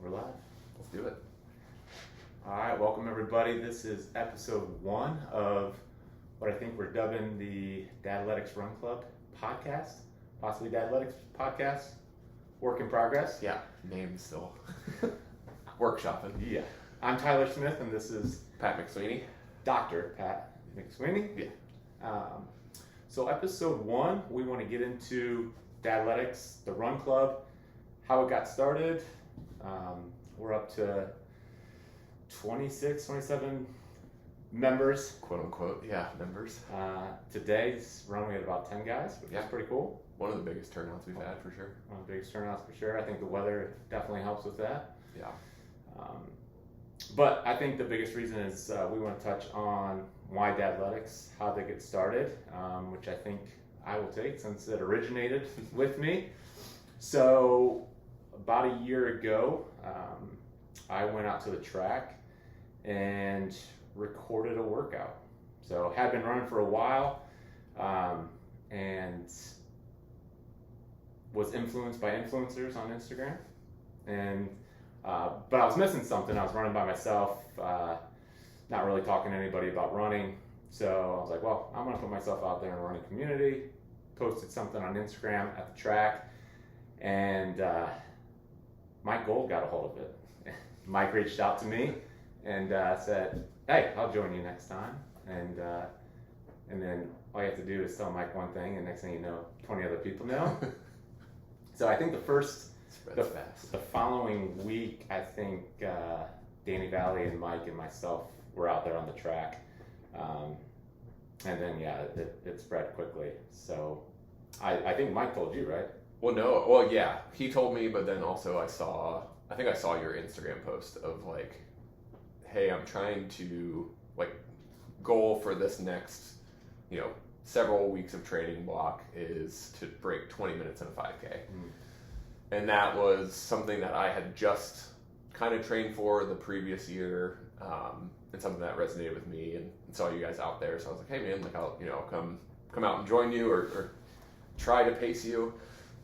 We're live. Let's do it. All right, welcome everybody. This is episode 1 of what I think we're dubbing the Dadletics Run Club podcast, possibly Dadletics podcast. Work in progress. Yeah, name still workshopping. Yeah. I'm Tyler Smith, and this is Pat McSweeney. Dr. Pat McSweeney. Yeah. So episode 1, we want to get into Dadletics, the Run Club, how it got started. We're up to 26, 27 members. Quote unquote, yeah, members. Today's run, we had about 10 guys, which is pretty cool. One of the biggest turnouts we've had, for sure. One of the biggest turnouts for sure. I think the weather definitely helps with that. Yeah. But I think the biggest reason is we want to touch on why Dadletics, how they get started, which I think I will take since it originated with me. So about a year ago, I went out to the track and recorded a workout. So had been running for a while and was influenced by influencers on Instagram. And but I was missing something. I was running by myself, not really talking to anybody about running. So I was like, well, I'm going to put myself out there in a running community. Posted something on Instagram at the track, and Mike Gold got a hold of it. Mike reached out to me and said, hey, I'll join you next time. And then all you have to do is tell Mike one thing, and next thing you know, 20 other people know. So I think the following week, I think Danny Valley and Mike and myself were out there on the track. And then, it spread quickly. So I think Mike told you, right? Well, yeah, he told me, but then also I think I saw your Instagram post of like, hey, I'm trying to, like, goal for this next, several weeks of training block is to break 20 minutes in a 5K. And that was something that I had just kind of trained for the previous year, and something that resonated with me, and saw you guys out there. So I was like, hey man, like I'll come out and join you or try to pace you.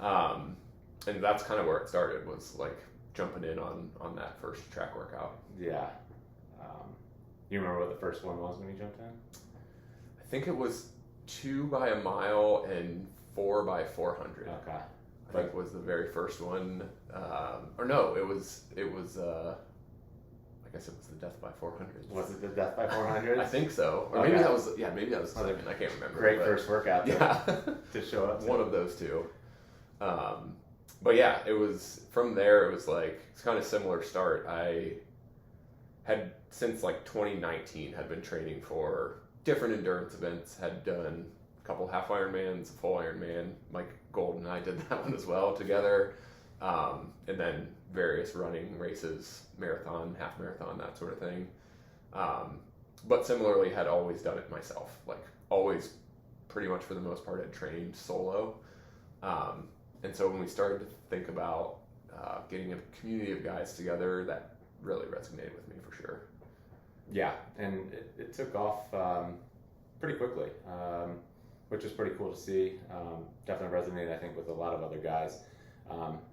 And that's kind of where it started, was like jumping in on that first track workout. Yeah. You remember what the first one was when you jumped in? I think it was 2 by a mile and 4 by 400. Okay. I think was the very first one, or no, it was. I guess it was the Death by 400. Was it the Death by 400? I think so, or maybe that was. Yeah, maybe that was the second. I can't remember. Great first workout. To show up. One of those two. But yeah, it was from there. It was like it's kind of similar start. I had since like 2019 had been training for different endurance events. Had done a couple half Ironmans, a full Ironman. Mike Gold and I did that one as well together, and then various running races, marathon, half marathon, that sort of thing. But similarly, had always done it myself. Like always, pretty much for the most part, had trained solo. And so when we started to think about getting a community of guys together, that really resonated with me for sure. Yeah, and it took off pretty quickly, which is pretty cool to see. Definitely resonated, I think, with a lot of other guys.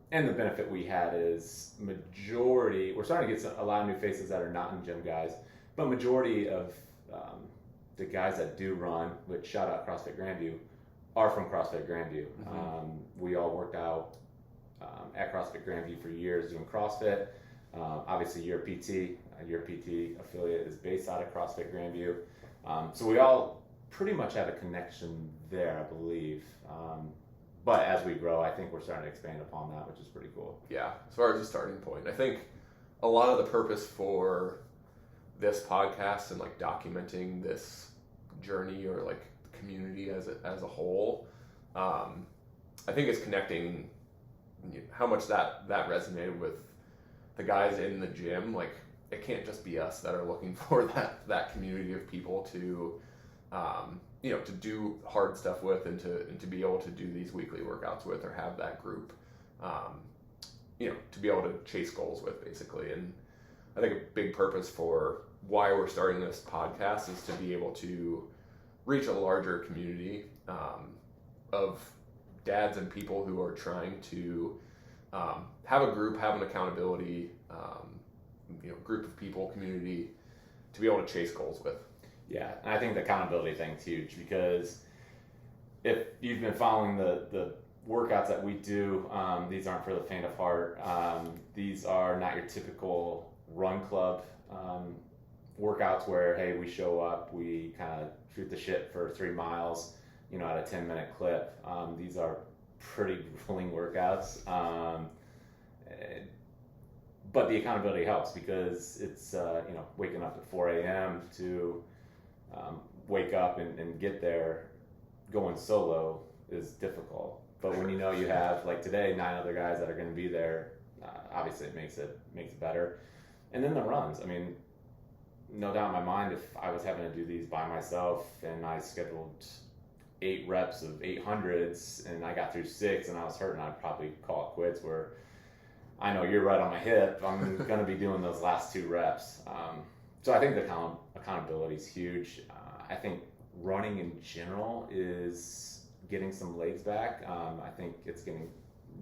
And the benefit we had is we're starting to get a lot of new faces that are not in gym guys, but majority of the guys that do run, which shout out CrossFit Grandview, are from CrossFit Grandview. Mm-hmm. We all worked out at CrossFit Grandview for years doing CrossFit. Obviously, your PT affiliate is based out of CrossFit Grandview. So we all pretty much have a connection there, I believe. But as we grow, I think we're starting to expand upon that, which is pretty cool. Yeah, as far as a starting point, I think a lot of the purpose for this podcast and like documenting this journey or like the community as a whole, I think it's connecting how much that resonated with the guys in the gym. Like it can't just be us that are looking for that community of people to to do hard stuff with and to be able to do these weekly workouts with, or have that group, to be able to chase goals with, basically. And I think a big purpose for why we're starting this podcast is to be able to reach a larger community of dads and people who are trying to have a group, have an accountability, group of people, community to be able to chase goals with. Yeah, and I think the accountability thing's huge, because if you've been following the workouts that we do, these aren't for the faint of heart. These are not your typical run club workouts where, hey, we show up, we kind of shoot the shit for 3 miles, at a 10-minute clip. These are pretty grueling workouts. But the accountability helps, because it's, waking up at 4 a.m. to wake up and get there. Going solo is difficult. But when you have, like today, 9 other guys that are going to be there, obviously it makes it better. And then the runs. I mean, no doubt in my mind, if I was having to do these by myself and I scheduled 8 reps of 800s and I got through 6 and I was hurting, I'd probably call it quits, where I know you're right on my hip. I'm going to be doing those last 2 reps. So I think the accountability is huge. I think running in general is getting some legs back. I think it's getting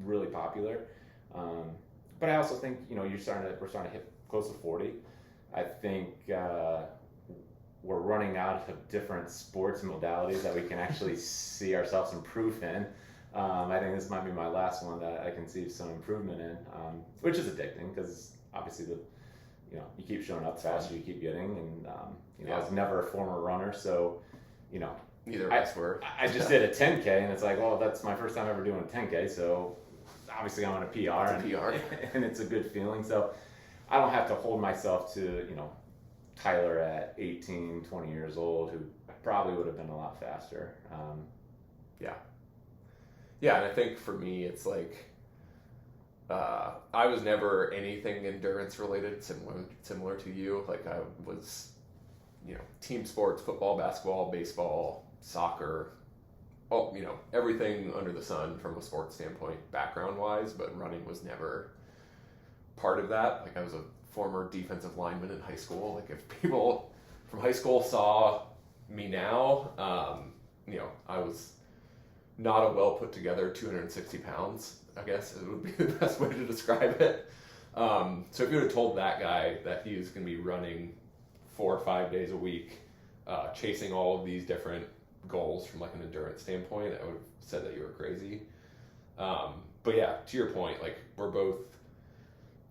really popular. But I also think, we're starting to hit close to 40. I think we're running out of different sports modalities that we can actually see ourselves improve in. I think this might be my last one that I can see some improvement in, which is addicting, because obviously you keep showing up faster, you keep getting, and I was never a former runner, so neither of us were. I just did a 10K, and it's like, well, that's my first time ever doing a 10K, so obviously I'm on a PR, and it's a good feeling. So I don't have to hold myself to Tyler at 18, 20 years old, who probably would have been a lot faster. Yeah, and I think for me, it's like I was never anything endurance related, similar to you. Like I was, team sports, football, basketball, baseball, soccer, everything under the sun from a sports standpoint, background wise. But running was never part of that. Like I was a former defensive lineman in high school. Like if people from high school saw me now, I was not a well put together 260 pounds, I guess it would be the best way to describe it. So if you would have told that guy that he was going to be running 4 or 5 days a week, chasing all of these different goals from like an endurance standpoint, I would have said that you were crazy. But yeah, to your point, like we're both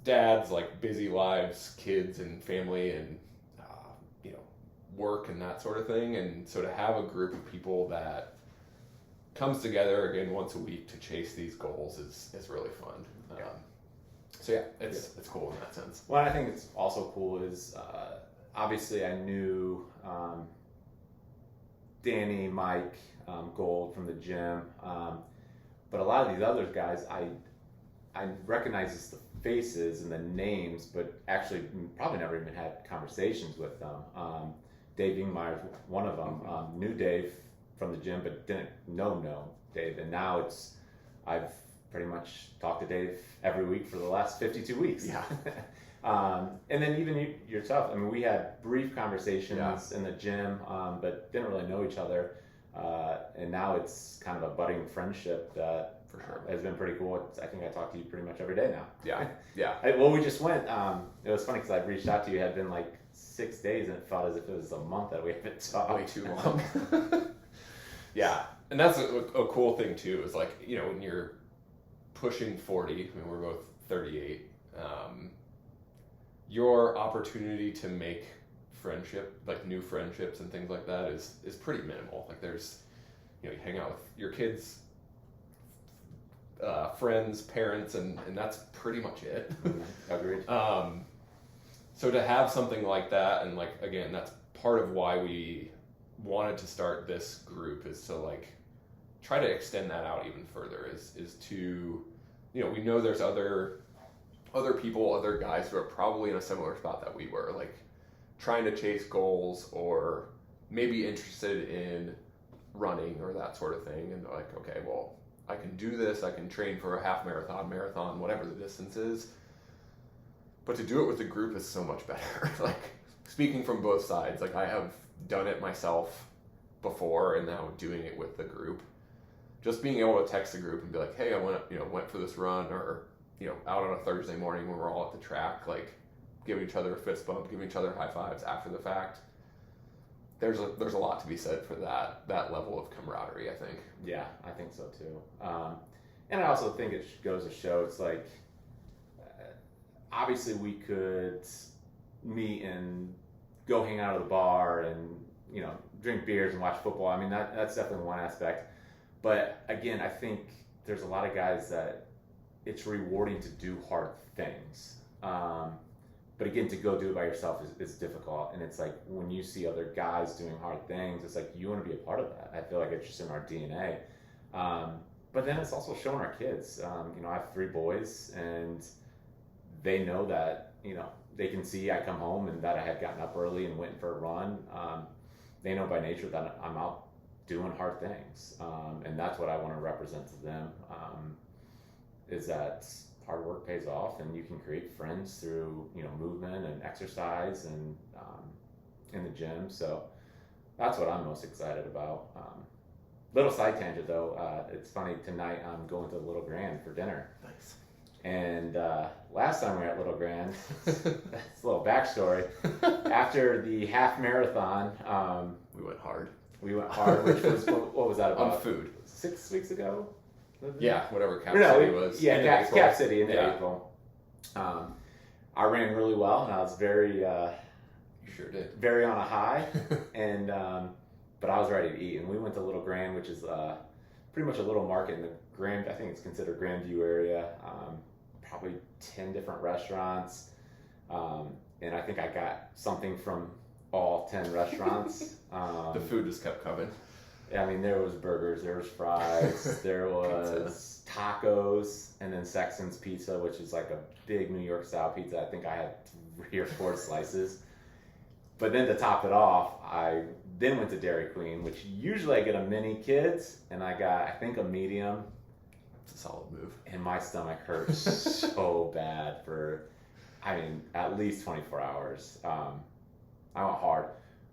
dads, like busy lives, kids and family and work and that sort of thing. And so to have a group of people that comes together again once a week to chase these goals is really fun. So yeah, it's cool in that sense. What I think it's also cool is obviously I knew Danny, Mike, Gold from the gym, but a lot of these other guys I recognize as the faces and the names, but actually probably never even had conversations with them. Dave Ingmeyer, one of them, knew Dave from the gym, but didn't know Dave. And now I've pretty much talked to Dave every week for the last 52 weeks. Yeah. And then even yourself, I mean, we had brief conversations in the gym, but didn't really know each other. And now it's kind of a budding friendship that for sure has been pretty cool. I think I talk to you pretty much every day now. Yeah. Well, we just went, it was funny because I reached out to you, it had been like 6 days, and it felt as if it was a month that we haven't talked. Way too long. Yeah, and that's a cool thing too, is like, when you're pushing 40, I mean, we're both 38, your opportunity to make friendship, like new friendships and things like that is pretty minimal. Like there's, you hang out with your kids, friends, parents, and that's pretty much it. Agreed. So to have something like that, and like, again, that's part of why we wanted to start this group, is to like try to extend that out even further, is to, we know there's other people, other guys who are probably in a similar spot that we were, like trying to chase goals or maybe interested in running or that sort of thing. And they're like, okay, well, I can do this, I can train for a half marathon, whatever the distance is. But to do it with a group is so much better. Like, speaking from both sides, like I have done it myself before, and now doing it with the group. Just being able to text the group and be like, hey, I went for this run, or out on a Thursday morning when we're all at the track, like giving each other a fist bump, giving each other high fives after the fact. There's a lot to be said for that level of camaraderie, I think. Yeah, I think so too. And I also think it goes to show, it's like, obviously we could meet and go hang out at the bar and, drink beers and watch football. I mean, that's definitely one aspect. But again, I think there's a lot of guys that it's rewarding to do hard things. But again, to go do it by yourself is difficult. And it's like when you see other guys doing hard things, it's like you want to be a part of that. I feel like it's just in our DNA. But then it's also showing our kids. I have 3 boys, and they know that, they can see I come home and that I had gotten up early and went for a run. They know by nature that I'm out doing hard things. And that's what I want to represent to them, is that hard work pays off, and you can create friends through, movement and exercise and in the gym. So that's what I'm most excited about. Little side tangent though, it's funny, tonight I'm going to Little Grand for dinner. Nice. And last time we were at Little Grand, that's a little backstory. After the half marathon, we went hard. Which was, what was that about? On food. 6 weeks ago? Yeah, whatever Cap City was. Yeah, Cap City in April. I ran really well, and I was very, you sure did, very on a high, and but I was ready to eat. And we went to Little Grand, which is pretty much a little market in the Grand. I think it's considered Grandview area. Probably 10 different restaurants, and I think I got something from all 10 restaurants. The food just kept coming. I mean, there was burgers, there was fries, there was tacos, and then Sexton's Pizza, which is like a big New York style pizza. I think I had 3 or 4 slices. But then to top it off, I then went to Dairy Queen, which usually I get a mini kids, and I got, I think, a medium. It's a solid move. And my stomach hurt so bad for, at least 24 hours. I went hard.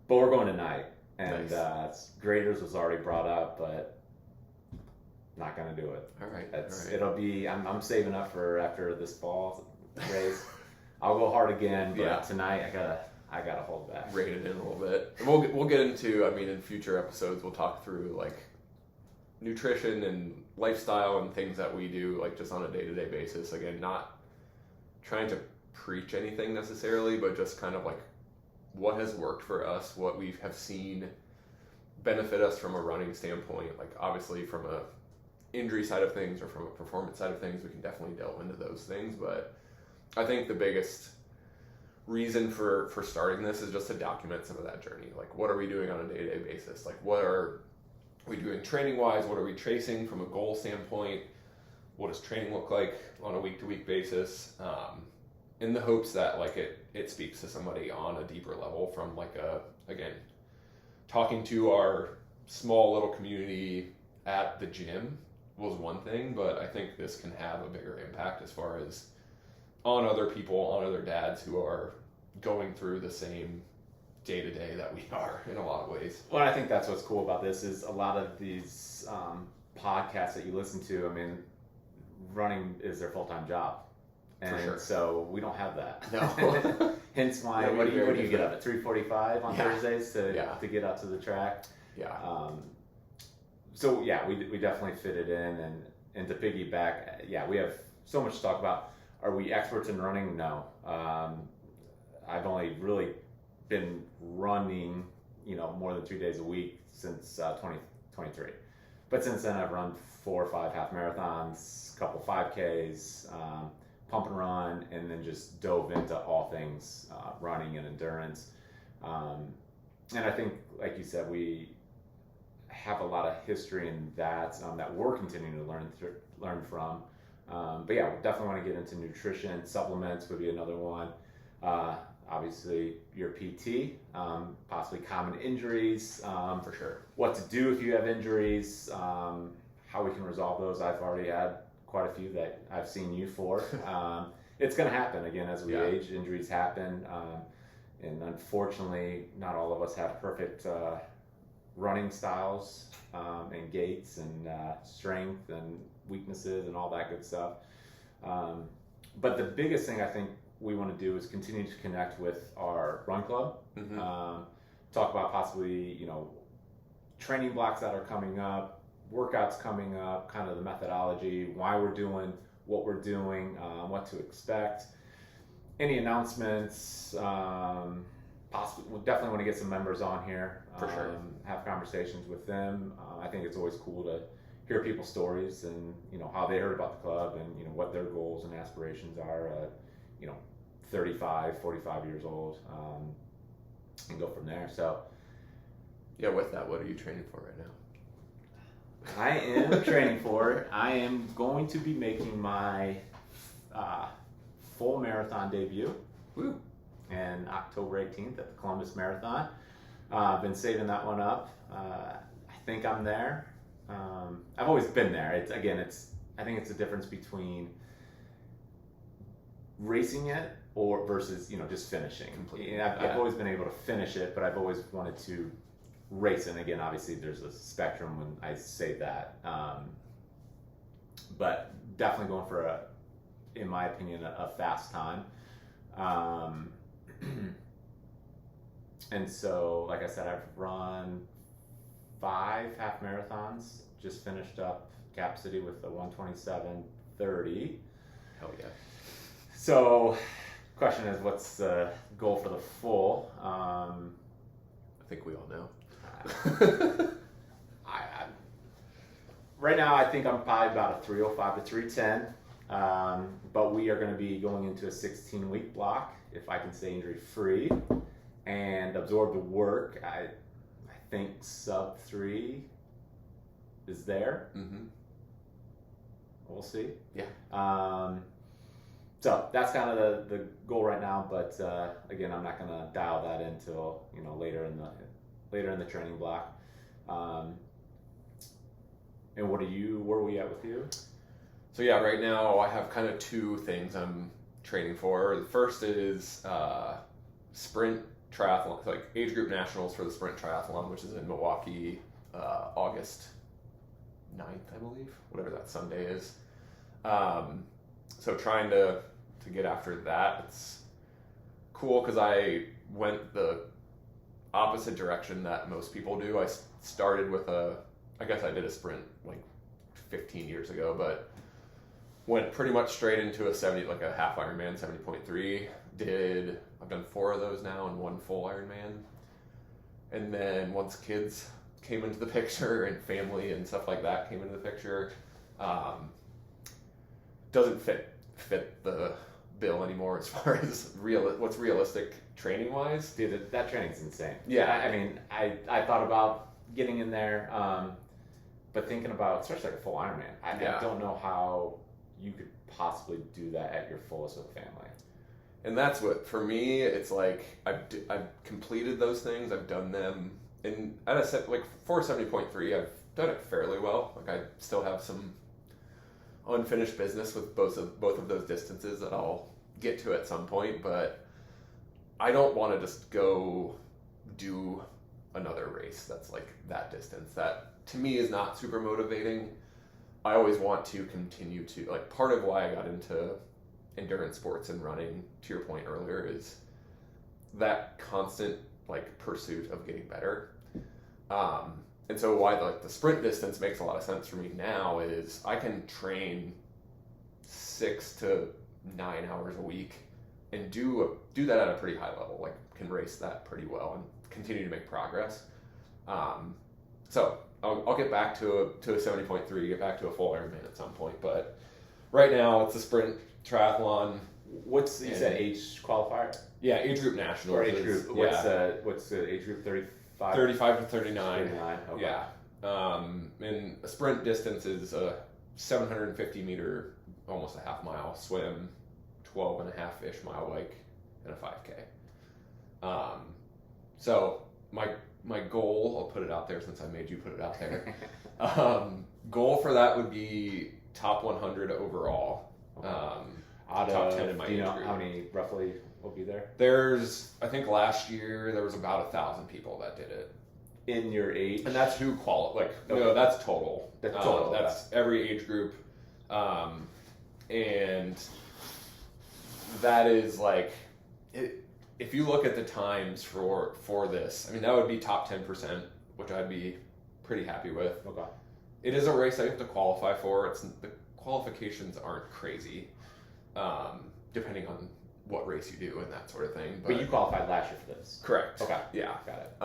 But we're going tonight. And nice. Graders was already brought up, but not going to do it. All right. It'll be, I'm saving up for after this fall race. I'll go hard again, but tonight I gotta hold back. Rein it in a little bit. And we'll get into, in future episodes, we'll talk through like nutrition and lifestyle and things that we do like just on a day-to-day basis. Again, not trying to preach anything necessarily, but just kind of like what has worked for us, what we have seen benefit us from a running standpoint. Like obviously from a injury side of things or from a performance side of things, we can definitely delve into those things. But I think the biggest reason for starting this is just to document some of that journey. Like what are we doing on a day-to-day basis? Like what are we doing training wise? What are we chasing from a goal standpoint? What does training look like on a week-to-week basis? In the hopes that like it speaks to somebody on a deeper level from like again, talking to our small little community at the gym was one thing, but I think this can have a bigger impact as far as on other people, on other dads who are going through the same day-to-day that we are in a lot of ways. Well, I think that's what's cool about this is a lot of these podcasts that you listen to, running is their full-time job. And for sure. So we don't have that. No. Hence why, what do you get up at 3:45 on Thursdays to get out to the track? Yeah. So yeah, we definitely fit it in, and to piggyback, we have so much to talk about. Are we experts in running? No. I've only really been running, more than 2 days a week since 2023. But since then, I've run 4 or 5 half marathons, a couple 5Ks, pump and run, and then just dove into all things running and endurance. And I think, like you said, we have a lot of history in that that we're continuing to learn from. But yeah, we definitely want to get into nutrition. Supplements would be another one. Obviously, your PT, possibly common injuries. For sure. What to do if you have injuries, how we can resolve those. I've already had quite a few that I've seen you for. It's going to happen again as we age. Injuries happen. And unfortunately, not all of us have perfect running styles and gaits and strength and weaknesses and all that good stuff. But the biggest thing I think we want to do is continue to connect with our run club. Mm-hmm. Talk about possibly, training blocks that are coming up, workouts coming up, kind of the methodology, why we're doing what we're doing, what to expect, any announcements. Possibly, we'll definitely want to get some members on here. For sure. Have conversations with them. I think it's always cool to hear people's stories and how they heard about the club and what their goals and aspirations are. 35, 45 years old, and go from there. So. Yeah, with that, what are you training for right now? I am training for. I am going to be making my full marathon debut. Woo. And October 18th at the Columbus Marathon. I've been saving that one up. I think I'm there. I've always been there. I think it's a difference between racing it versus just finishing. I've always been able to finish it, but I've always wanted to race. And again, obviously, there's a spectrum when I say that. But definitely going for in my opinion, a fast time. And so, like I said, I've run 5 half marathons. Just finished up Cap City with a 1:27:30. Hell yeah. So, question is, what's the goal for the full? I think we all know. Right now, I think I'm probably about a 3:05 to 3:10. But we are going to be going into a 16-week block, if I can stay injury-free, and absorb the work. I think sub 3 is there. Mm-hmm. We'll see. Yeah. So that's kind of the goal right now. But again, I'm not going to dial that until later in the training block. And where are we at with you? So yeah, right now I have kind of 2 things I'm training for. The first is sprint triathlon, like age group nationals for the sprint triathlon, which is in Milwaukee, August 9th, I believe, whatever that Sunday is. So trying to get after that. It's cool because I went the opposite direction that most people do. I started with I guess I did a sprint like 15 years ago, but went pretty much straight into a half Ironman, 70.3. I've done 4 of those now and 1 full Ironman. And then once kids came into the picture and family and stuff like that came into the picture, doesn't fit the bill anymore as far as what's realistic training wise. Dude, that training's insane. Yeah. I mean, I thought about getting in there, but thinking about, especially like a full Ironman, I don't know how you could possibly do that at your fullest with a family. And that's what, for me, it's like I've completed those things. I've done them, and at a set like for 70.3, I've done it fairly well. Like I still have some unfinished business with both of those distances that I'll get to at some point, but I don't want to just go do another race that's like that distance. That to me is not super motivating. I always want to continue to, like, part of why I got into endurance sports and running, to your point earlier, is that constant like pursuit of getting better. And so why the sprint distance makes a lot of sense for me now is I can train 6 to 9 hours a week and do that at a pretty high level. Like, can race that pretty well and continue to make progress. So I'll get back to a 70.3, get back to a full Ironman at some point. But right now it's a sprint triathlon. You said age qualifier? Yeah, age group national. Or age group. What's the age group? 35? 35 to 39. 39, okay. Yeah. And a sprint distance is a 750 meter, almost a half mile swim, 12 and a half-ish mile bike, and a 5K. So my goal, I'll put it out there since I made you put it out there. Goal for that would be top 100 overall. Top 10 in my age group. How many roughly will be there? I think last year there was about 1,000 people that did it. In your age? And that's who No, that's total. That's total. That's every age group. And and that is like it. If you look at the times for this, I mean, that would be top 10%, which I'd be pretty happy with. Okay. It is a race I have to qualify for. The qualifications aren't crazy, depending on what race you do and that sort of thing. But you qualified last year for this. Correct. Okay. Yeah. Got it.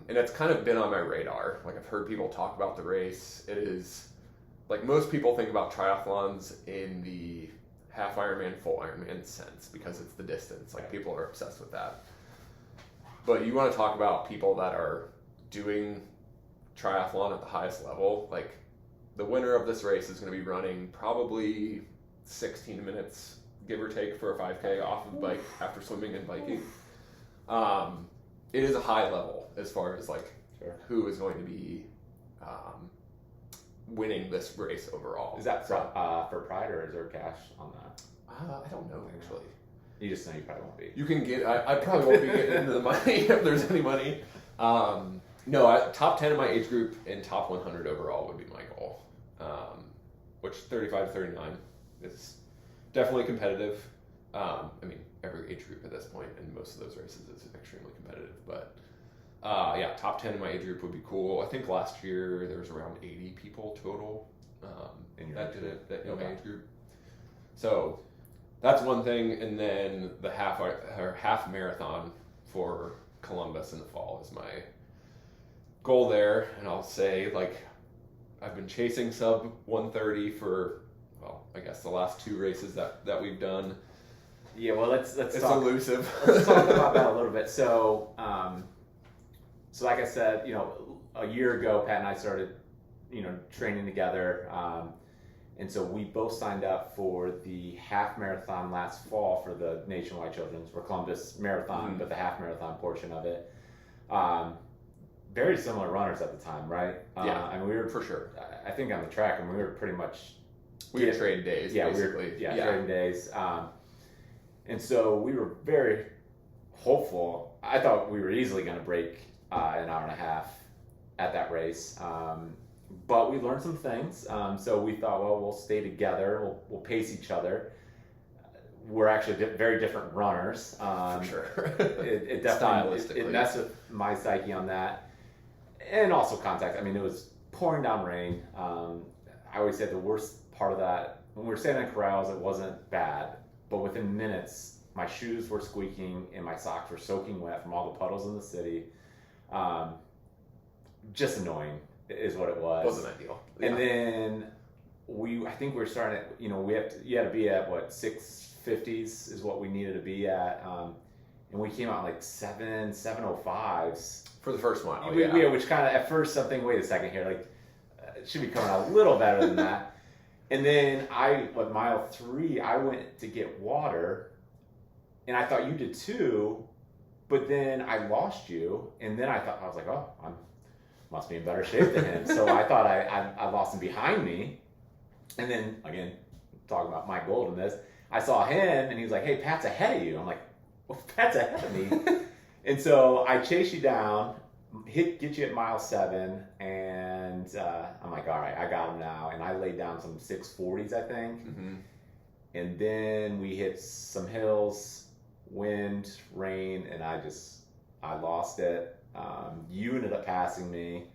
And it's kind of been on my radar. Like, I've heard people talk about the race. It is, like, most people think about triathlons in the half Ironman, full Ironman sense because it's the distance. Like, people are obsessed with that. But you want to talk about people that are doing triathlon at the highest level. Like, the winner of this race is going to be running probably 16 minutes, give or take, for a 5K off of the bike after swimming and biking. It is a high level as far as, like, who is going to be winning this race overall. Is that for Pride, or is there cash on that? I don't know, actually. You just know you probably won't be. You can get, I probably won't be getting into the money if there's any money. No, top 10 in my age group and top 100 overall would be my goal. Which 35 to 39 is definitely competitive. I mean, every age group at this point in most of those races is extremely competitive. But yeah, top 10 in my age group would be cool. I think last year there was around 80 people total that did it in my age group. So that's one thing. And then the half marathon for Columbus in the fall is my goal there. And I'll say, like, I've been chasing sub 130 for, well, I guess the last two races that we've done. Yeah, well, let's it's talk. Elusive. Let's talk about that a little bit. So, so like I said, a year ago, Pat and I started, training together, and so we both signed up for the half marathon last fall for the Nationwide Children's, or Columbus Marathon, but the half marathon portion of it. Very similar runners at the time, right? Yeah, I mean, we were for sure. I think on the track, and we were pretty much we had trading days. Yeah, basically. Trading days. And so we were very hopeful. I thought we were easily going to break an hour and a half at that race, but we learned some things. So we thought, well, we'll stay together. We'll pace each other. We're actually very different runners. For sure. It definitely it messed with my psyche on that. And also contact. I mean, it was pouring down rain. I always say the worst part of that, when we were standing in corrals, it wasn't bad. But within minutes, my shoes were squeaking and my socks were soaking wet from all the puddles in the city. Just annoying is what it was. Wasn't ideal. Yeah. And then I think we were starting at, you had to be at what, 650s is what we needed to be at. And we came out like 705s. For the first one. Yeah, which kind of, at first, something, wait a second here, like, it should be coming out a little better than that. And then mile 3, I went to get water, and I thought you did too, but then I lost you, and then I was like, oh, I must be in better shape than him. So I thought I lost him behind me. And then, again, talking about my goal in this, I saw him, and he was like, hey, Pat's ahead of you. I'm like, well, Pat's ahead of me. And so I chase you down, get you at mile 7, and I'm like, all right, I got him now. And I laid down some 640s, I think. Mm-hmm. And then we hit some hills, wind, rain, and I lost it. You ended up passing me.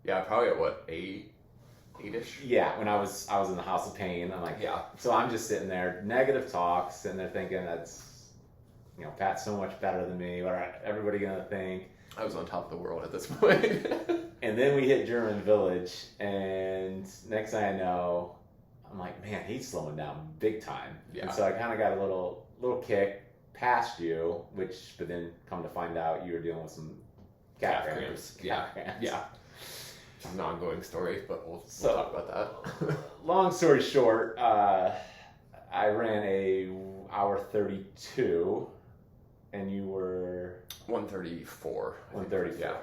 Yeah, probably at what, 8-ish? Yeah, when I was in the House of Pain. I'm like, yeah. So I'm just sitting there, negative talks, sitting there thinking that's, Pat's so much better than me. What are everybody gonna think? I was on top of the world at this point. And then we hit German Village, and next thing I know, I'm like, man, he's slowing down big time. Yeah. And so I kind of got a little kick past you, but then come to find out you were dealing with some calf cramps. Yeah. It's an ongoing story, but we'll talk about that. Long story short, I ran a hour 32, and you were 134. 134. Yeah.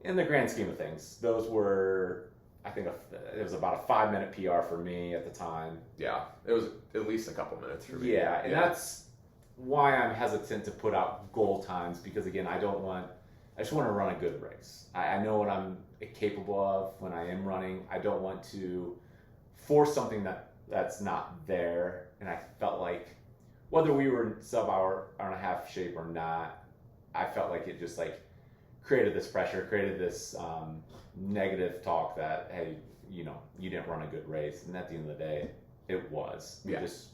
In the grand scheme of things, those were, I think, it was about a 5-minute PR for me at the time. Yeah, it was at least a couple minutes for me. Yeah, and that's why I'm hesitant to put out goal times, because again, I just want to run a good race. I know what I'm capable of when I am running. I don't want to force something that that's not there. And I felt like whether we were in sub-hour and a half shape or not, I felt like it just like created this pressure, created this negative talk that, hey, you know, you didn't run a good race. And at the end of the day, it was. We just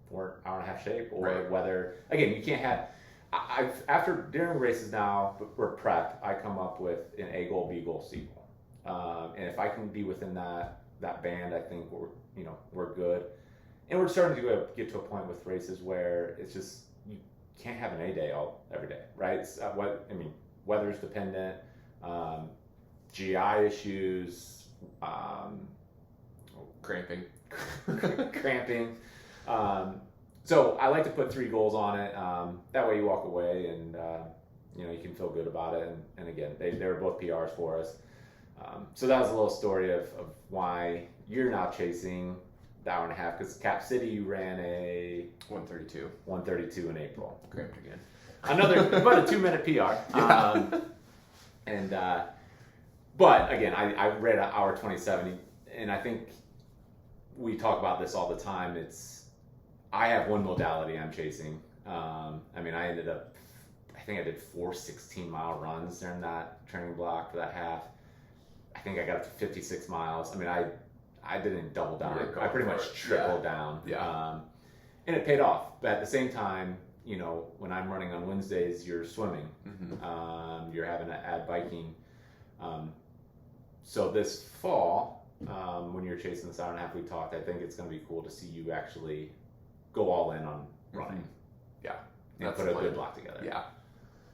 weren't hour and a half shape, or whether, again, you can't have, during races now, or prep, I come up with an A goal, B goal, C goal. And if I can be within that band, I think we're good. And we're starting to get to a point with races where it's just, you can't have an A day every day, right? It's, weather's dependent, GI issues, cramping. So I like to put 3 goals on it. That way you walk away and you can feel good about it. And again, they were both PRs for us. So that was a little story of why you're now chasing the hour and a half, because Cap City you ran a 132 in April. Cramped again. About a 2-minute PR. But again, I ran an hour 27, and I think we talk about this all the time. I have one modality I'm chasing. I think I did 4 16-mile runs during that training block for that half. I think I got up to 56 miles. I mean, I didn't double down. I pretty much tripled down. Yeah. And it paid off. But at the same time, when I'm running on Wednesdays, you're swimming. Mm-hmm. You're having to add biking. So this fall, when you're chasing this hour and a half we talked, I think it's going to be cool to see you actually go all in on running. Mm-hmm. Yeah. And put a good block together. Yeah.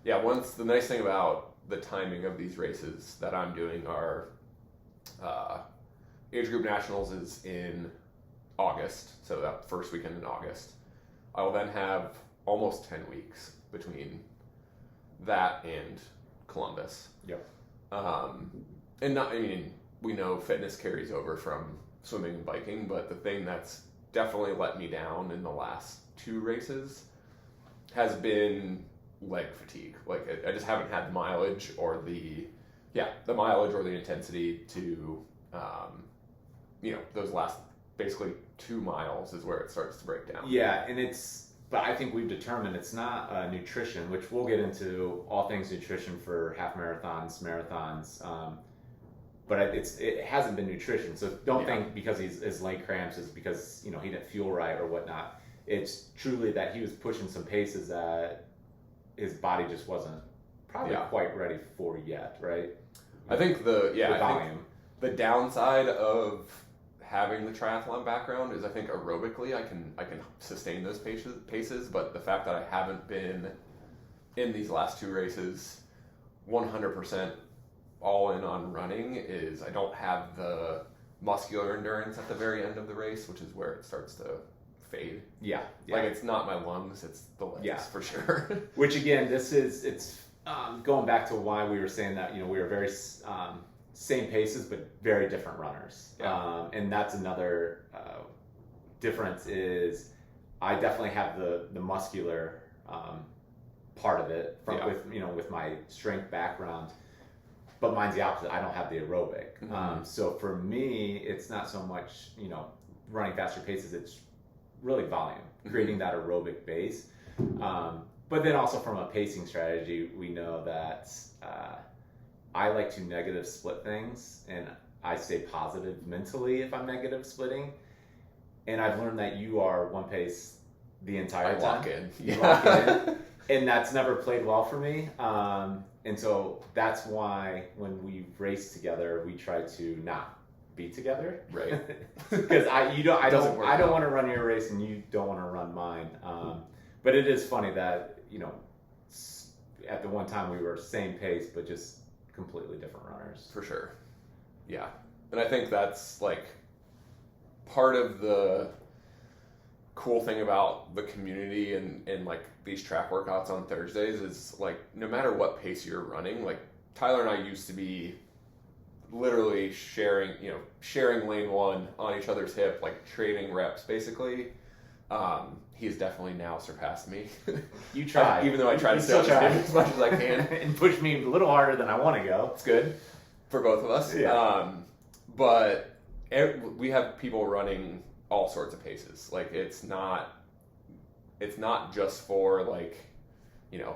Yeah, the nice thing about the timing of these races that I'm doing are age group nationals is in August, so that first weekend in August. I will then have almost 10 weeks between that and Columbus. Yep. We know fitness carries over from swimming and biking, but the thing that's definitely let me down in the last 2 races has been leg fatigue. Like I just haven't had the mileage or the intensity to, those last basically 2 miles is where it starts to break down. Yeah, but I think we've determined it's not nutrition, which we'll get into all things nutrition for half marathons, marathons. But it hasn't been nutrition. So don't think because his leg cramps is because he didn't fuel right or whatnot. It's truly that he was pushing some paces that his body just wasn't probably quite ready for yet, right? I think the volume. The downside of having the triathlon background is I think aerobically I can sustain those paces, but the fact that I haven't been in these last 2 races 100% all in on running is I don't have the muscular endurance at the very end of the race, which is where it starts to fade. Yeah. Like it's not my lungs, it's the legs for sure. Which again, it's going back to why we were saying that, we were very same paces, but very different runners. Yeah. And that's another difference is I definitely have the muscular part of it with my strength background. But mine's the opposite. I don't have the aerobic. Mm-hmm. So for me, it's not so much, running faster paces. It's really volume, creating that aerobic base. But then also from a pacing strategy, we know that I like to negative split things, and I stay positive mentally if I'm negative splitting. And I've learned that you are one pace the entire time. Lock in. You lock in. And that's never played well for me. And so that's why when we race together, we try to not be together. Right. Because I don't want to run your race and you don't want to run mine. But it is funny that, at the one time we were same pace, but just completely different runners. For sure. Yeah. And I think that's like part of the cool thing about the community and like these track workouts on Thursdays is like no matter what pace you're running, like Tyler and I used to be literally sharing lane 1 on each other's hip, like trading reps basically. He's definitely now surpassed me. You try. Even though I try to stay on as much as I can. And push me a little harder than I want to go. It's good for both of us. Yeah. But we have people running all sorts of paces. Like it's not just for like, you know,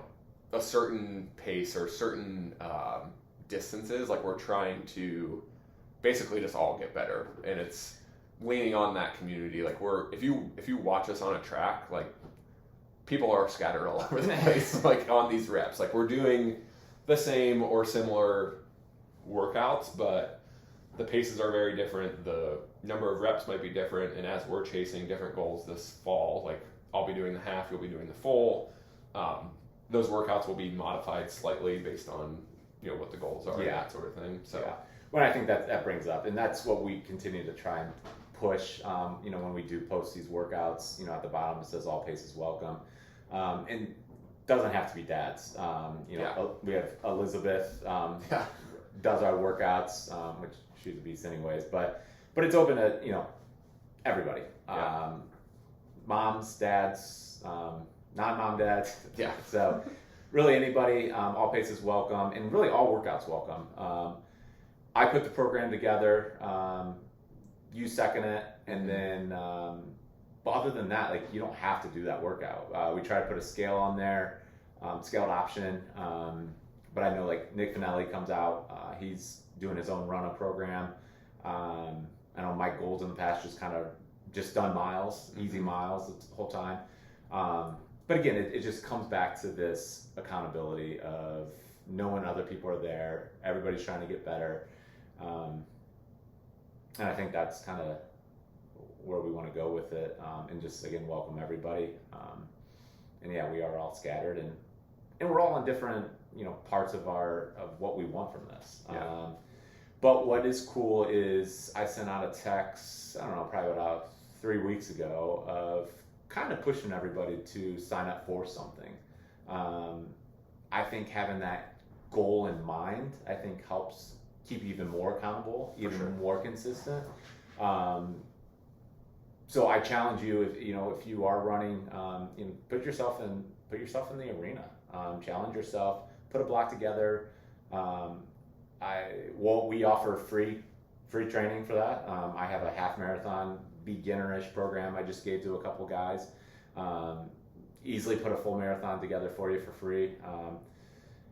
a certain pace or certain distances. Like we're trying to basically just all get better, and it's leaning on that community. Like if you watch us on a track, like people are scattered all over the place, like on these reps. Like we're doing the same or similar workouts, but the paces are very different. The number of reps might be different, and as we're chasing different goals this fall, like I'll be doing the half, you'll be doing the full. Those workouts will be modified slightly based on, you know, what the goals are, and that sort of thing. So, well, I think that brings up, and that's what we continue to try and push. You know, when we do post these workouts, you know, at the bottom it says all paces welcome, and doesn't have to be dads. You know, we have Elizabeth does our workouts, which she's a beast anyways, but it's open to, you know, everybody. Moms, dads, non-mom dads. Yeah. So really anybody, all paces welcome, and really all workouts welcome. I put the program together, you second it, and then, but other than that, like you don't have to do that workout. We try to put a scale on there, scaled option. But I know like Nick Finelli comes out, he's doing his own run-up program. I know Mike Gold's in the past just done miles, easy miles the whole time. But again, it just comes back to this accountability of knowing other people are there, everybody's trying to get better. And I think that's kind of where we want to go with it, and just again welcome everybody. And yeah, we are all scattered, and we're all in different, you know, parts of what we want from this. But what is cool is I sent out a text, I don't know, probably about 3 weeks ago, of kind of pushing everybody to sign up for something. I think having that goal in mind, I think helps keep you even more accountable, even more consistent. So I challenge you, if you are running, you know, put yourself in the arena. Challenge yourself. Put a block together. We offer free training for that. I have a half marathon beginnerish program I just gave to a couple guys. Easily put a full marathon together for you for free.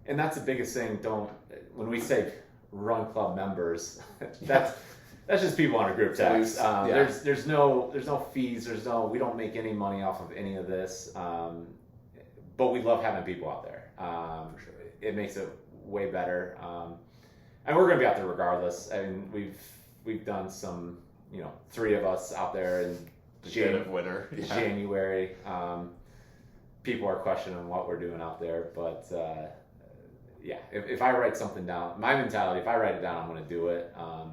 And that's the biggest thing. When we say Run Club members, that's just people on a group text. There's no fees. We don't make any money off of any of this. But we love having people out there. It makes it way better. And we're going to be out there regardless. I mean, we've done some, you know, 3 of us out there in winter. January. People are questioning what we're doing out there, but if I write something down, my mentality, if I write it down, I'm going to do it. I'm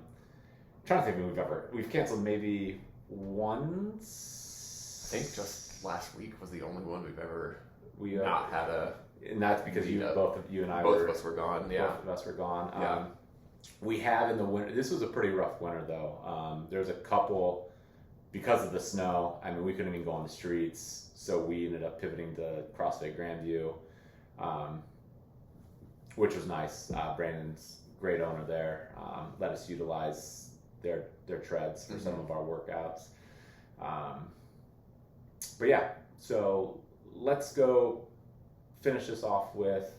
trying to think if we've canceled maybe once. I think just last week was the only one we've ever not had a. And that's because both of us were gone. Yeah, both of us were gone. We have in the winter. This was a pretty rough winter, though. There's a couple, because of the snow. I mean, we couldn't even go on the streets, so we ended up pivoting to CrossFit Grandview, which was nice. Brandon's great owner there. Let us utilize their treads for some of our workouts. But yeah, so let's go finish this off with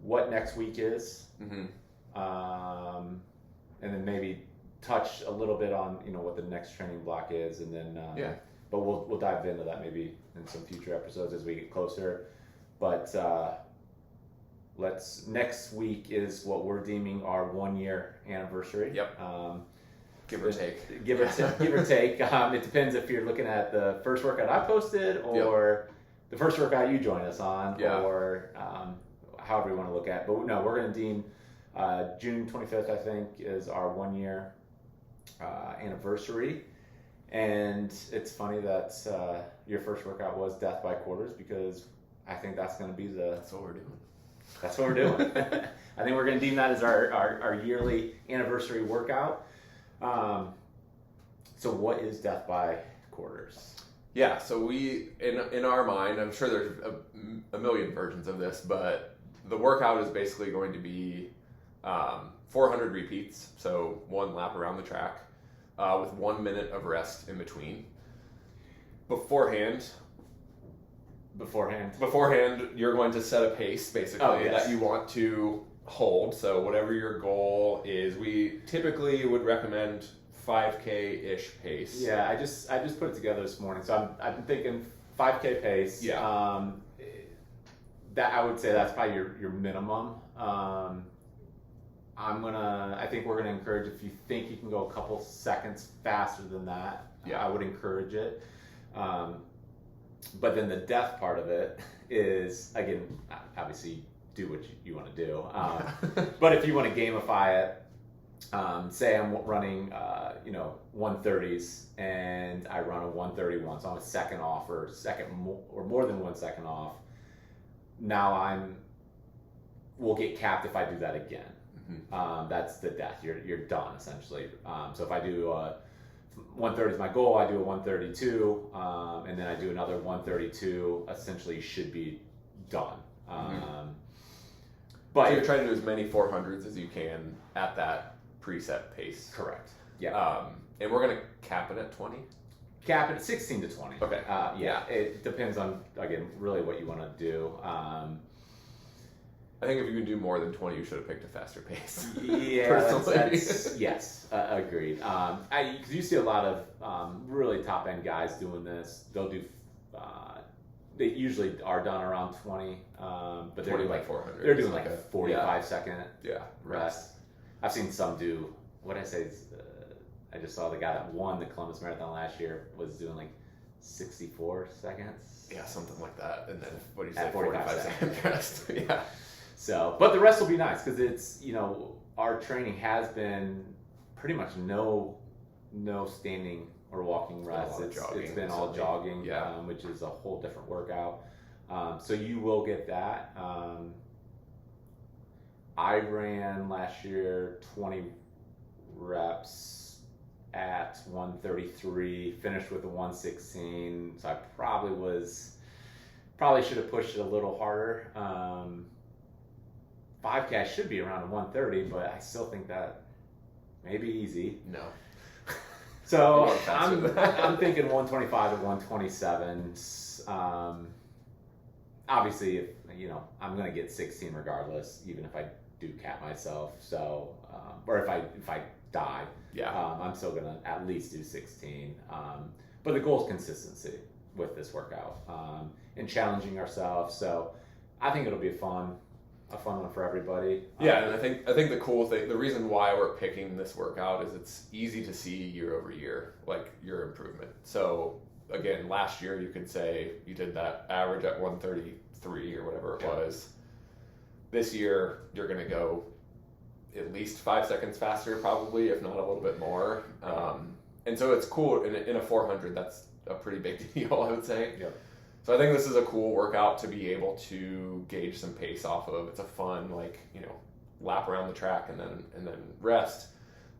what next week is, and then maybe touch a little bit on, you know, what the next training block is, and then but we'll dive into that maybe in some future episodes as we get closer. But next week is what we're deeming our 1 year anniversary. Give or take. Give or take. It depends if you're looking at the first workout I posted or the first workout you join us on, or however you want to look at it. But no, we're going to deem June 25th, I think, is our 1 year anniversary. And it's funny that your first workout was death by quarters, because I think that's going to be That's what we're doing. That's what we're doing. I think we're going to deem that as our yearly anniversary workout. So what is death by quarters? Yeah, so we, in our mind, I'm sure there's a million versions of this, but the workout is basically going to be 400 repeats, so 1 lap around the track. with 1 minute of rest in between. Beforehand, you're going to set a pace, basically, that you want to hold. So whatever your goal is, we typically would recommend 5K-ish pace. Yeah, I just put it together this morning. So I've been thinking 5K pace. Yeah. That I would say that's probably your minimum. I think we're gonna encourage, if you think you can go a couple seconds faster than that, I would encourage it. But then the death part of it is, again, obviously do what you want to do. But if you want to gamify it, say I'm running, 130s and I run a 131, so I'm a second off or more than 1 second off. Now we'll get capped if I do that again. Mm-hmm. That's the death. You're done essentially. So if I do 130 is my goal, I do a 132, and then I do another 132. Essentially, you should be done. But you're trying to do as many 400s as you can at that preset pace. Correct. Yeah. And we're gonna cap it at 20. Cap it at 16 to 20. Okay. It depends on, again, really what you want to do. I think if you can do more than 20, you should have picked a faster pace. Yeah, that's yes, agreed. Because you see a lot of really top end guys doing this. They'll do. They usually are done around 20, but they're doing 400. They're doing like a 45-second rest. rest. I've seen some do. What did I say? I just saw the guy that won the Columbus Marathon last year was doing like 64 seconds. Yeah, something like that. And then what do you say? At 45 seconds rest. Yeah. So, but the rest will be nice because it's, our training has been pretty much no standing or walking rest. It's been all jogging, which is a whole different workout. So you will get that. I ran last year 20 reps at 133, finished with a 116. So I probably should have pushed it a little harder. 5K I should be around a 130, but I still think that may be easy. No. So I'm thinking 125 to 127. Obviously, if I'm going to get 16 regardless, even if I do cap myself. So, or if I die, I'm still going to at least do 16. But the goal is consistency with this workout and challenging ourselves. So I think it'll be a fun one for everybody. Yeah, and I think the cool thing, the reason why we're picking this workout is it's easy to see year over year, like your improvement. So again, last year you could say you did that average at 133 or whatever it was. This year you're going to go at least 5 seconds faster, probably, if not a little bit more. And so it's cool in a 400. That's a pretty big deal, I would say. Yep. So I think this is a cool workout to be able to gauge some pace off of. It's a fun, lap around the track and then rest.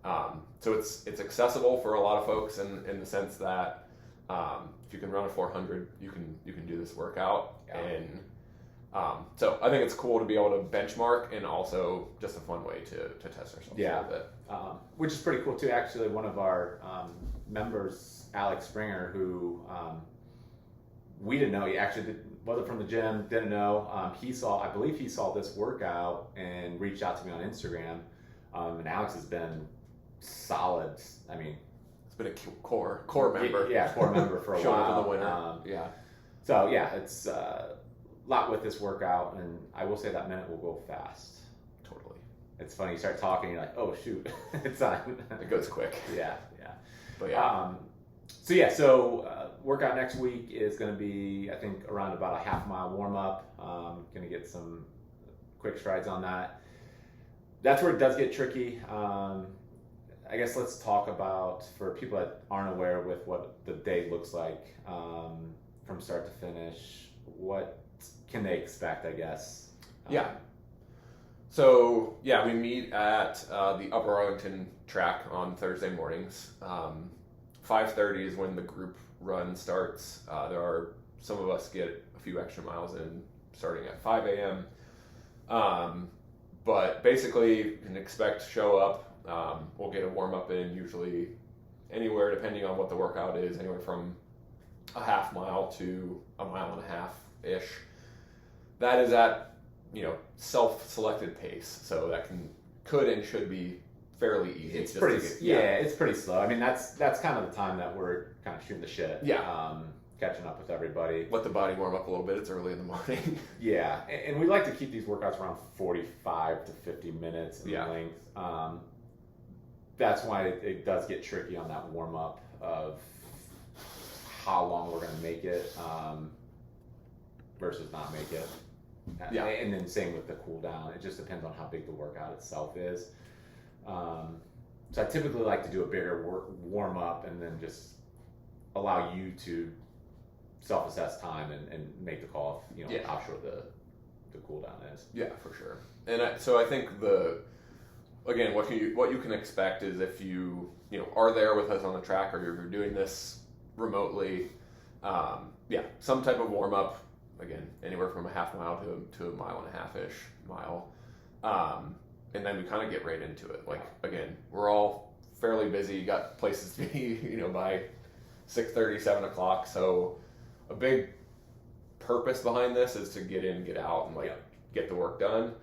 So it's accessible for a lot of folks in the sense that if you can run a 400, you can do this workout. Yeah. And so I think it's cool to be able to benchmark and also just a fun way to test ourselves a little bit. Which is pretty cool too. Actually, one of our members, Alex Springer, who we didn't know. He actually wasn't from the gym, didn't know. I believe he saw this workout and reached out to me on Instagram. And Alex has been solid. I mean, it's been a core member. Yeah, core member for a Showing while. Up in the winter. So yeah, it's a lot with this workout, and I will say that minute will go fast. Totally. It's funny. You start talking, you're like, oh shoot, it's on. It goes quick. Yeah. But yeah. So workout next week is going to be, I think, around about a half-mile warm-up. Going to get some quick strides on that. That's where it does get tricky. I guess let's talk about, for people that aren't aware with what the day looks like from start to finish, what can they expect, I guess? So, we meet at the Upper Arlington track on Thursday mornings. 5:30 is when the group run starts. Some of us get a few extra miles in starting at 5 a.m. But basically, you can expect to show up. We'll get a warm-up in usually anywhere, depending on what the workout is, anywhere from a half mile to a mile and a half ish. That is at, self-selected pace, so that could and should be fairly easy. It's pretty it's pretty slow. I mean, that's kind of the time that we're kind of shooting the shit. Yeah. Catching up with everybody. Let the body warm up a little bit. It's early in the morning. Yeah, and we like to keep these workouts around 45 to 50 minutes in length. That's why it does get tricky on that warm up of how long we're going to make it versus not make it. Yeah. And then same with the cool down. It just depends on how big the workout itself is. So I typically like to do a bigger warm up and then just allow you to self-assess time and make the call of, how short the cool down is. Yeah, for sure. And so I think what you can expect is if you are there with us on the track or you're doing this remotely, some type of warm up. Again, anywhere from a half mile to a mile and a half ish mile, and then we kind of get right into it. Like again, we're all fairly busy. You got places to be, by 6:30, 7 o'clock. So a big purpose behind this is to get in, get out, and get the work done.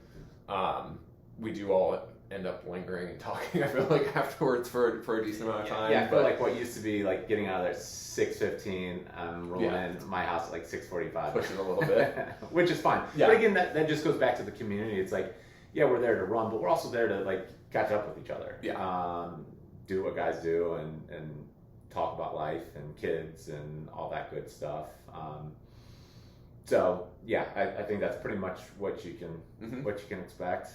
We do all end up lingering and talking, I feel like, afterwards for a decent amount of time. Yeah, I feel like what used to be like getting out of there at 6:15, I'm rolling in my house at like 6:45. Pushing a little bit. Which is fine. Yeah. But again, that just goes back to the community. It's like, we're there to run, but we're also there to like catch up with each other. Yeah. Do what guys do and talk about life and kids and all that good stuff. So yeah, I think that's pretty much what you can expect.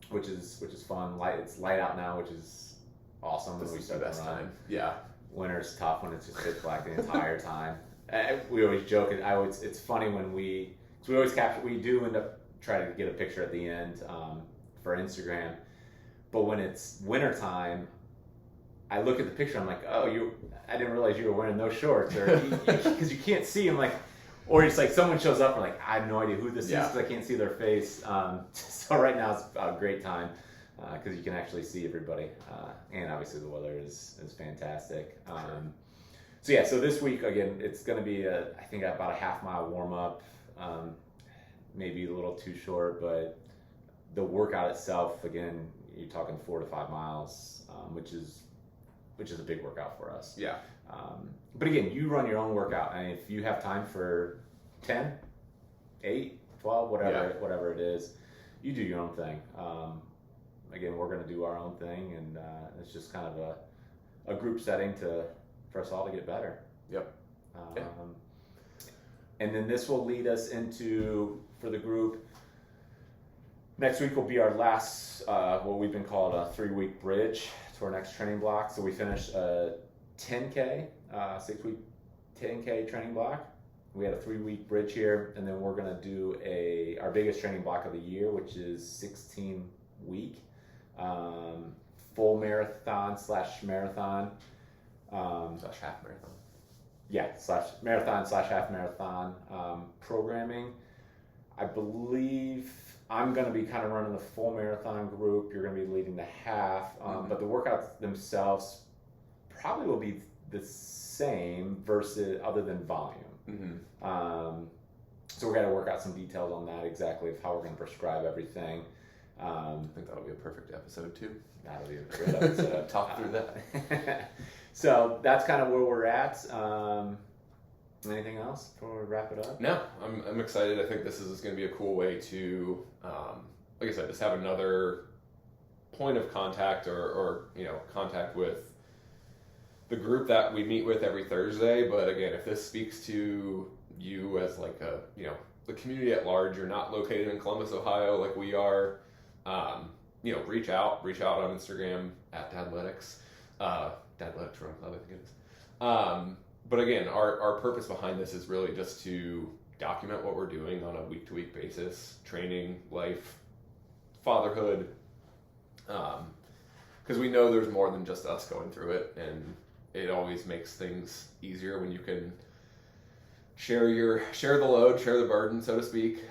Which is fun. It's light out now, which is awesome. This when we is start the best to run. time. Yeah. Winter's tough when it's just pitch black the entire time. We always joke. It's funny when we always capture. We do end up trying to get a picture at the end for Instagram. But when it's wintertime, I look at the picture. I'm like, I didn't realize you were wearing those shorts, or because you can't see them. Like, or it's like someone shows up and like, I have no idea who this is because I can't see their face. So right now it's a great time because you can actually see everybody, and obviously the weather is fantastic. Sure. So this week again, it's going to be I think about a half mile warm up, maybe a little too short, but the workout itself, again, you're talking 4 to 5 miles, which is a big workout for us. Yeah. But again, you run your own workout, and if you have time for 10, 8, 12, whatever it is, you do your own thing. Again, we're going to do our own thing, and it's just kind of a group setting for us all to get better. Yep. And then this will lead us into, for the group, next week will be our last, what we've been called a 3-week bridge to our next training block. So we finished a 10K, 6-week 10K training block. We had a 3-week bridge here, and then we're going to do our biggest training block of the year, which is 16-week, full marathon / marathon. / half marathon. Yeah, / marathon / half marathon programming. I believe I'm going to be kind of running the full marathon group. You're going to be leading the half, but the workouts themselves probably will be the same versus other than volume. So we're going to work out some details on that, exactly of how we're going to prescribe everything. I think that'll be a perfect episode too. That'll be a great episode. Talk through that. So that's kind of where we're at. Anything else before we wrap it up? No, I'm excited. I think this is going to be a cool way to, like I said, just have another point of contact or contact with the group that we meet with every Thursday. But again, if this speaks to you as like the community at large, you're not located in Columbus, Ohio, like we are, reach out on Instagram at Dadletics, Dadletics Run Club, I think it is. But again, our purpose behind this is really just to document what we're doing on a week-to-week basis, training, life, fatherhood, because we know there's more than just us going through it, and it always makes things easier when you can share the load, share the burden, so to speak,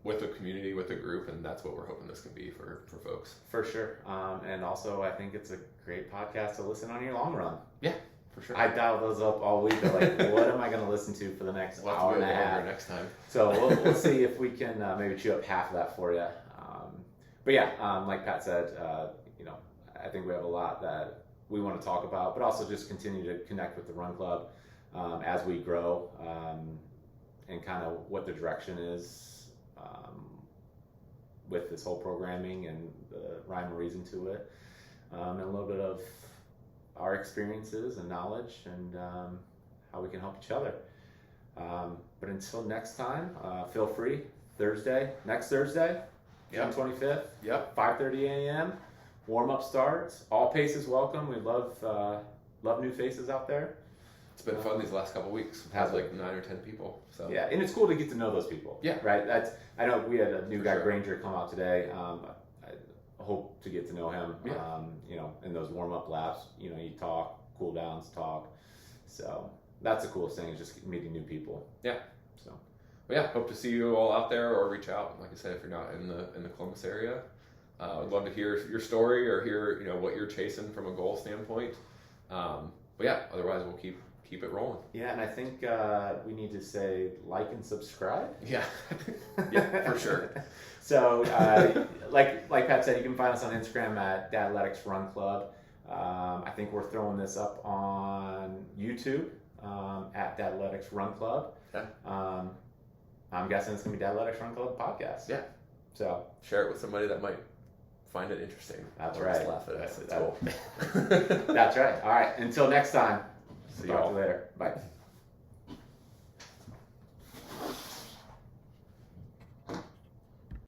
with the community, with the group, and that's what we're hoping this can be for folks. For sure. And also, I think it's a great podcast to listen on your long run. Yeah, for sure. I dial those up all week. They're like, what am I going to listen to for the next hour and a half? Next time. So we'll see if we can maybe chew up half of that for you. But yeah, like Pat said, I think we have a lot that we want to talk about, but also just continue to connect with the Run Club as we grow, and kind of what the direction is with this whole programming and the rhyme and reason to it, and a little bit of our experiences and knowledge and how we can help each other. But until next time, feel free. Next Thursday, June 25th, 5:30 a.m. Warm-up starts. All paces welcome. We love new faces out there. It's been fun these last couple weeks. We've had like 9 or 10 people. So yeah, and it's cool to get to know those people. Yeah, right. I know we had a new guy, Granger, come out today. I hope to get to know him. Yeah. In those warm-up laps, you talk, cool downs, talk. So that's the coolest thing, is just meeting new people. Yeah. So. But yeah, hope to see you all out there, or reach out. Like I said, if you're not in the Columbus area, I'd love to hear your story or hear what you're chasing from a goal standpoint. But yeah, otherwise we'll keep it rolling. Yeah, and I think we need to say like and subscribe. Yeah, yeah, for sure. So like Pat said, you can find us on Instagram at Dadletics Run Club. I think we're throwing this up on YouTube at Dadletics Run Club. Yeah. I'm guessing it's going to be Dadletics Run Club podcast. Yeah. So share it with somebody that might find it interesting. That's or right. Just laugh at it. That's cool. That's right. All right. Until next time. See you all later. Bye.